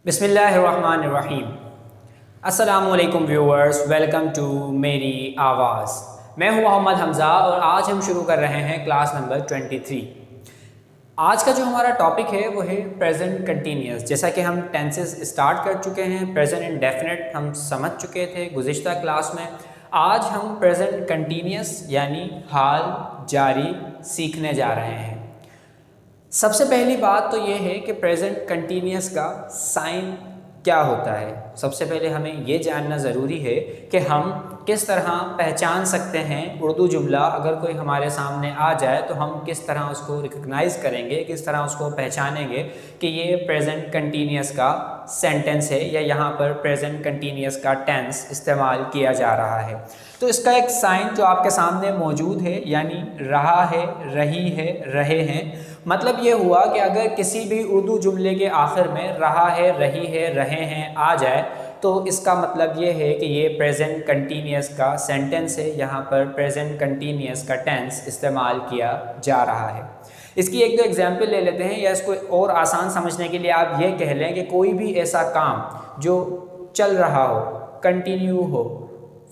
बिस्मिल्लाहिर्रहमानिर्रहीम। अस्सलामुअलैकुम viewers, welcome to मेरी आवाज़। मैं हूं मोहम्मद हमज़ा और आज हम शुरू कर रहे हैं क्लास नंबर 23। आज का जो हमारा टॉपिक है वो है प्रेजेंट कंटिन्यूस। जैसा कि हम टेंसेस स्टार्ट कर चुके हैं, प्रेजेंट इंडेफिनिट हम समझ चुके थे गुज़िश्ता क्लास में। आज हम प्रेजेंट कंटिन्यूस यानी हाल जारी सीखने जा रहे हैं। सबसे पहली बात तो ये है कि प्रेजेंट कंटिन्यूस का साइन क्या होता है। सबसे पहले हमें ये जानना ज़रूरी है कि हम किस तरह पहचान सकते हैं उर्दू जुमला अगर कोई हमारे सामने आ जाए तो हम किस तरह उसको रिकग्नाइज़ करेंगे, किस तरह उसको पहचानेंगे कि ये प्रेजेंट कंटिन्यूस का सेंटेंस है या यहाँ पर प्रेजेंट कंटिन्यूस का टेंस इस्तेमाल किया जा रहा है। तो इसका एक साइन जो आपके सामने मौजूद है यानी रहा है, रही है, रहे हैं। मतलब ये हुआ कि अगर किसी भी उर्दू जुमले के आखिर में रहा है, रही है, रहे हैं आ जाए तो इसका मतलब ये है कि ये प्रेजेंट कंटिन्यूस का सेंटेंस है। यहाँ पर प्रेजेंट कंटिन्यूस का टेंस इस्तेमाल किया जा रहा है। इसकी एक दो एग्जाम्पल ले लेते हैं या इसको और आसान समझने के लिए आप ये कह लें कि कोई भी ऐसा काम जो चल रहा हो, कंटिन्यू हो,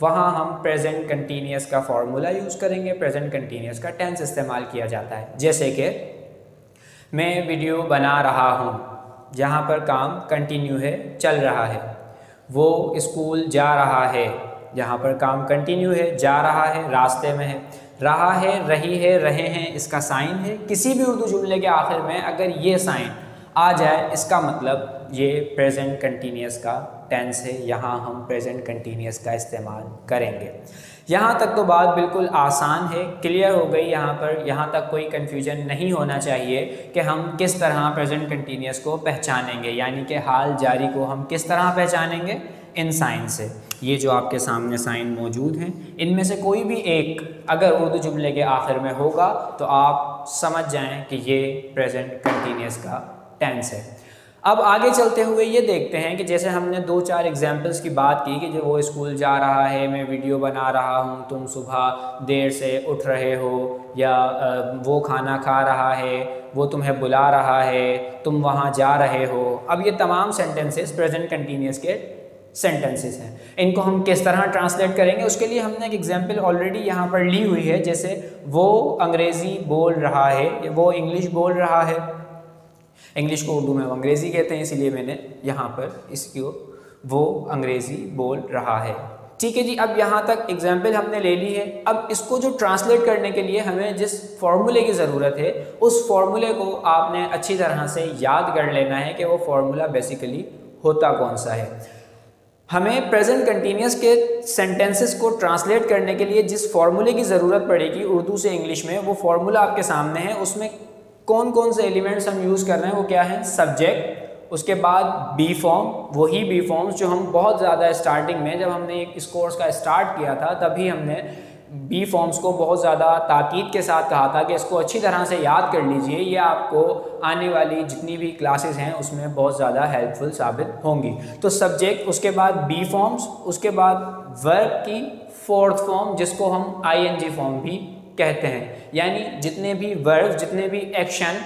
वहाँ हम प्रेजेंट कंटिन्यूस का फॉर्मूला यूज़ करेंगे, प्रेजेंट कंटिन्यूस का टेंस इस्तेमाल किया जाता है। जैसे कि मैं वीडियो बना रहा हूँ, जहाँ पर काम कंटिन्यू है, चल रहा है। वो स्कूल जा रहा है, यहाँ पर काम कंटिन्यू है, जा रहा है, रास्ते में है। रहा है, रही है, रहे हैं इसका साइन है। किसी भी उर्दू जुमले के आखिर में अगर ये साइन आ जाए इसका मतलब ये प्रेजेंट कंटिन्यूस का टेंस है। यहाँ हम प्रेजेंट कंटिन्यूस का इस्तेमाल करेंगे। यहाँ तक तो बात बिल्कुल आसान है, क्लियर हो गई। यहाँ तक कोई कन्फ्यूजन नहीं होना चाहिए कि हम किस तरह प्रेजेंट कंटिन्यूस को पहचानेंगे, यानी कि हाल जारी को हम किस तरह पहचानेंगे, इन साइन से। ये जो आपके सामने साइन मौजूद हैं इनमें से कोई भी एक अगर उर्दू जुमले के आखिर में होगा तो आप समझ जाएं कि ये प्रेजेंट कंटिन्यूस का टेंस है। अब आगे चलते हुए ये देखते हैं कि जैसे हमने दो चार एग्जाम्पल्स की बात की कि जो वो स्कूल जा रहा है, मैं वीडियो बना रहा हूँ, तुम सुबह देर से उठ रहे हो, या वो खाना खा रहा है, वो तुम्हें बुला रहा है, तुम वहाँ जा रहे हो। अब ये तमाम सेंटेंसेस प्रेजेंट कंटिन्यूस के सेंटेंसेस हैं। इनको हम किस तरह ट्रांसलेट करेंगे उसके लिए हमने एक एग्जाम्पल ऑलरेडी यहाँ पर ली हुई है। जैसे वो अंग्रेज़ी बोल रहा है, वो इंग्लिश बोल रहा है। इंग्लिश को उर्दू में हम अंग्रेज़ी कहते हैं, इसीलिए मैंने यहाँ पर इसको वो अंग्रेज़ी बोल रहा है। ठीक है जी, अब यहाँ तक एग्जाम्पल हमने ले ली है। अब इसको जो ट्रांसलेट करने के लिए हमें जिस फॉर्मूले की ज़रूरत है उस फॉर्मूले को आपने अच्छी तरह से याद कर लेना है कि वो फार्मूला बेसिकली होता कौन सा है। हमें प्रेजेंट कंटिन्यूस के सेंटेंसेस को ट्रांसलेट करने के लिए जिस फार्मूले की ज़रूरत पड़ेगी उर्दू से इंग्लिश में, वो फार्मूला आपके सामने है। उसमें कौन कौन से एलिमेंट्स हम यूज़ कर रहे हैं वो क्या है, सब्जेक्ट, उसके बाद बी फॉर्म, वही बी फॉर्म्स जो हम बहुत ज़्यादा स्टार्टिंग में जब हमने इस कोर्स का स्टार्ट किया था तभी हमने बी फॉर्म्स को बहुत ज़्यादा ताकीद के साथ कहा था कि इसको अच्छी तरह से याद कर लीजिए, ये आपको आने वाली जितनी भी क्लासेस हैं उसमें बहुत ज़्यादा हेल्पफुल साबित होंगी। तो सब्जेक्ट, उसके बाद बी फॉर्म्स, उसके बाद वर्ब की फोर्थ फॉर्म जिसको हम आईएनजी फॉर्म भी कहते हैं, यानी जितने भी वर्ब, जितने भी एक्शन,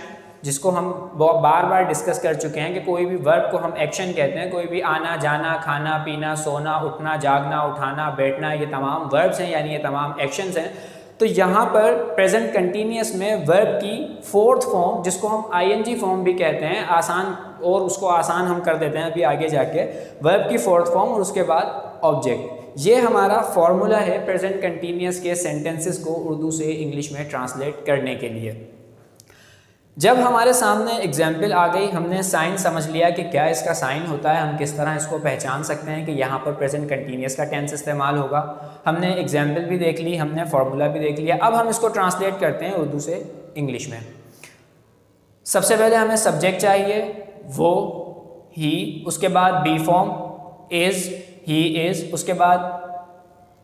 जिसको हम बार बार डिस्कस कर चुके हैं कि कोई भी वर्ब को हम एक्शन कहते हैं। कोई भी आना जाना, खाना पीना, सोना, उठना, जागना, उठाना, बैठना, ये तमाम वर्ब्स हैं, यानी ये तमाम एक्शंस हैं। तो यहाँ पर प्रेजेंट कंटिन्यूस में वर्ब की फोर्थ फॉर्म जिसको हम आईएनजी फॉर्म भी कहते हैं, आसान, और उसको आसान हम कर देते हैं अभी आगे जाके, वर्ब की फोर्थ फॉर्म और उसके बाद ऑब्जेक्ट। ये हमारा फॉर्मूला है प्रेजेंट कंटिन्यूस के सेंटेंसेस को उर्दू से इंग्लिश में ट्रांसलेट करने के लिए। जब हमारे सामने एग्जाम्पल आ गई, हमने साइन समझ लिया कि क्या इसका साइन होता है, हम किस तरह इसको पहचान सकते हैं कि यहाँ पर प्रेजेंट कंटिन्यूस का टेंस इस्तेमाल होगा। हमने एग्जाम्पल भी देख ली, हमने फार्मूला भी देख लिया। अब हम इसको ट्रांसलेट करते हैं उर्दू से इंग्लिश में। सबसे पहले हमें सब्जेक्ट चाहिए, वो, ही, उसके बाद be form, is, he is, उसके बाद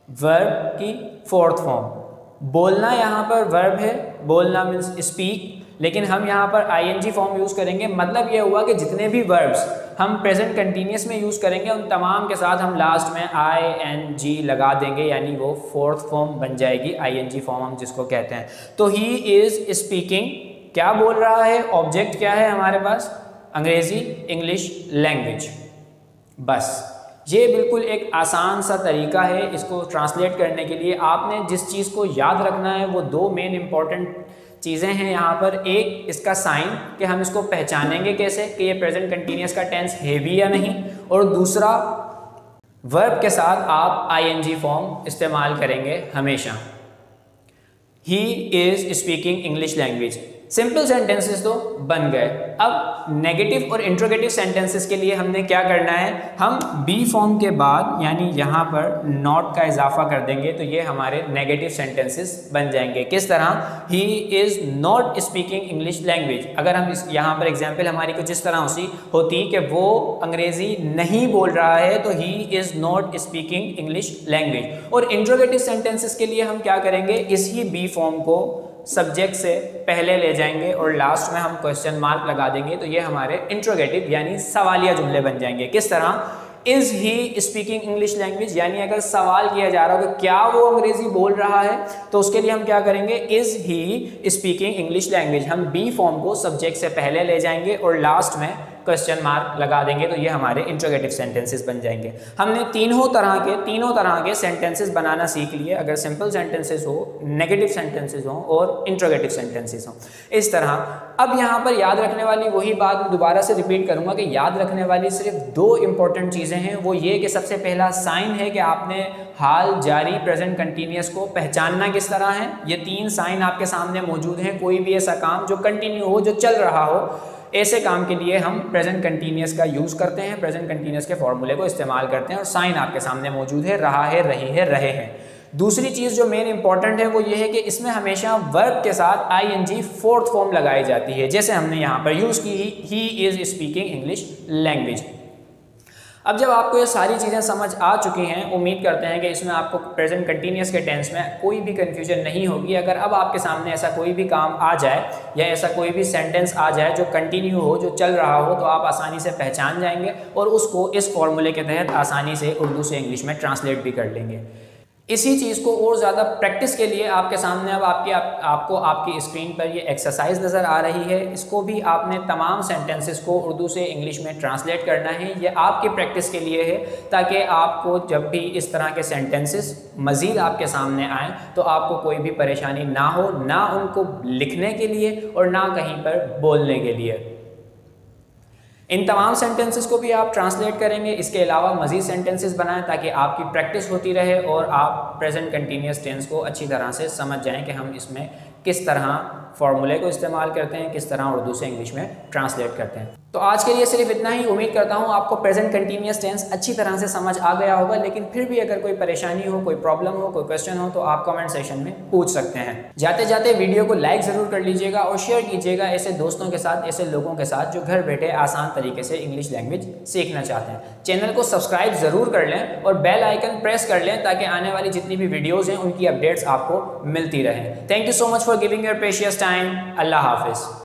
वर्ब की फोर्थ फॉर्म। बोलना यहाँ पर वर्ब है, बोलना मीन्स स्पीक, लेकिन हम यहाँ पर आईएनजी फॉर्म यूज़ करेंगे। मतलब ये हुआ कि जितने भी वर्ब्स हम प्रेजेंट कंटिन्यूस में यूज़ करेंगे उन तमाम के साथ हम लास्ट में आईएनजी लगा देंगे, यानी वो फोर्थ फॉर्म बन जाएगी, आईएनजी फॉर्म हम जिसको कहते हैं। तो ही इज़ स्पीकिंग, क्या बोल रहा है, ऑब्जेक्ट क्या है हमारे पास, अंग्रेज़ी इंग्लिश लैंग्वेज। बस ये बिल्कुल एक आसान सा तरीका है इसको ट्रांसलेट करने के लिए। आपने जिस चीज़ को याद रखना है वो दो मेन इंपॉर्टेंट चीज़ें हैं यहाँ पर। एक इसका साइन कि हम इसको पहचानेंगे कैसे कि ये प्रेजेंट कंटिन्यूअस का टेंस है भी या नहीं, और दूसरा वर्ब के साथ आप आईएनजी फॉर्म इस्तेमाल करेंगे हमेशा। He is speaking English language. Simple sentences तो बन गए। अब नेगेटिव और इंट्रोगेटिव सेंटेंसेस के लिए हमने क्या करना है, हम बी फॉर्म के बाद यानी यहाँ पर नॉट का इजाफा कर देंगे तो ये हमारे नेगेटिव सेंटेंसेस बन जाएंगे। किस तरह, he is not speaking English language. अगर हम यहाँ पर एग्जाम्पल हमारी कुछ इस तरह होती कि वो अंग्रेज़ी नहीं बोल रहा है तो he is not speaking English language. और इंट्रोगेटिव सेंटेंसेस के लिए हम क्या करेंगे, इसी बी फॉर्म को सब्जेक्ट से पहले ले जाएंगे और लास्ट में हम क्वेश्चन मार्क लगा देंगे तो ये हमारे इंट्रोगेटिव यानी सवालिया जुमले बन जाएंगे। किस तरह, is he speaking English language, यानी अगर सवाल किया जा रहा हो कि क्या वो अंग्रेजी बोल रहा है तो उसके लिए हम क्या करेंगे, is he speaking English language. हम बी फॉर्म को सब्जेक्ट से पहले ले जाएंगे और लास्ट में क्वेश्चन मार्क लगा देंगे तो ये हमारे इंट्रोगेटिव सेंटेंसेस बन जाएंगे। हमने तीनों तरह के सेंटेंसेस बनाना सीख लिए। अगर सिंपल सेंटेंसेस हो, नेगेटिव सेंटेंसेस हो और इंट्रोगेटिव सेंटेंसेस हो, इस तरह। अब यहाँ पर याद रखने वाली वही बात दोबारा से रिपीट करूँगा कि याद रखने वाली सिर्फ दो इंपॉर्टेंट चीज़ें हैं। वो ये कि सबसे पहला साइन है कि आपने हाल जारी प्रेजेंट कंटिन्यूअस को पहचानना किस तरह है। ये तीन साइन आपके सामने मौजूद हैं। कोई भी ऐसा काम जो कंटिन्यू हो, जो चल रहा हो, ऐसे काम के लिए हम प्रेजेंट कंटिन्यूअस का यूज़ करते हैं, प्रेजेंट कंटिन्यूअस के फॉर्मूले को इस्तेमाल करते हैं और साइन आपके सामने मौजूद है, रहा है, रही है, रहे हैं। दूसरी चीज़ जो मेन इंपॉर्टेंट है वो ये है कि इसमें हमेशा वर्ब के साथ आईएनजी फोर्थ फॉर्म लगाई जाती है, जैसे हमने यहाँ पर यूज़ की he is speaking English language. अब जब आपको ये सारी चीज़ें समझ आ चुकी हैं, उम्मीद करते हैं कि इसमें आपको प्रेजेंट कंटिन्यूअस के टेंस में कोई भी कन्फ्यूजन नहीं होगी। अगर अब आपके सामने ऐसा कोई भी काम आ जाए या ऐसा कोई भी सेंटेंस आ जाए जो कंटिन्यू हो, जो चल रहा हो, तो आप आसानी से पहचान जाएंगे और उसको इस फॉर्मूले के तहत आसानी से उर्दू से इंग्लिश में ट्रांसलेट भी कर लेंगे। इसी चीज़ को और ज़्यादा प्रैक्टिस के लिए आपके सामने अब आपको आपकी स्क्रीन पर ये एक्सरसाइज नज़र आ रही है। इसको भी आपने तमाम सेंटेंसेस को उर्दू से इंग्लिश में ट्रांसलेट करना है। ये आपकी प्रैक्टिस के लिए है ताकि आपको जब भी इस तरह के सेंटेंसेस मज़ीद आपके सामने आएँ तो आपको कोई भी परेशानी ना हो, ना उनको लिखने के लिए और ना कहीं पर बोलने के लिए। इन तमाम सेंटेंसेस को भी आप ट्रांसलेट करेंगे। इसके अलावा मज़ीद सेंटेंसेस बनाएं ताकि आपकी प्रैक्टिस होती रहे और आप प्रेजेंट कंटिन्यूअस टेंस को अच्छी तरह से समझ जाएं कि हम इसमें किस तरह फॉर्मूले को इस्तेमाल करते हैं, किस तरह उर्दू से इंग्लिश में ट्रांसलेट करते हैं। तो आज के लिए सिर्फ इतना ही। उम्मीद करता हूँ आपको प्रेजेंट कंटिन्यूअस टेंस अच्छी तरह से समझ आ गया होगा, लेकिन फिर भी अगर कोई परेशानी हो, कोई प्रॉब्लम हो, कोई क्वेश्चन हो तो आप कमेंट सेक्शन में पूछ सकते हैं। जाते जाते वीडियो को लाइक ज़रूर कर लीजिएगा और शेयर कीजिएगा ऐसे दोस्तों के साथ, ऐसे लोगों के साथ जो घर बैठे आसान तरीके से इंग्लिश लैंग्वेज सीखना चाहते हैं। चैनल को सब्सक्राइब ज़रूर कर लें और बेल आइकन प्रेस कर लें ताकि आने वाली जितनी भी वीडियोज़ हैं उनकी अपडेट्स आपको मिलती रहें। Thank you so much for giving your precious time. Allah हाफिज़।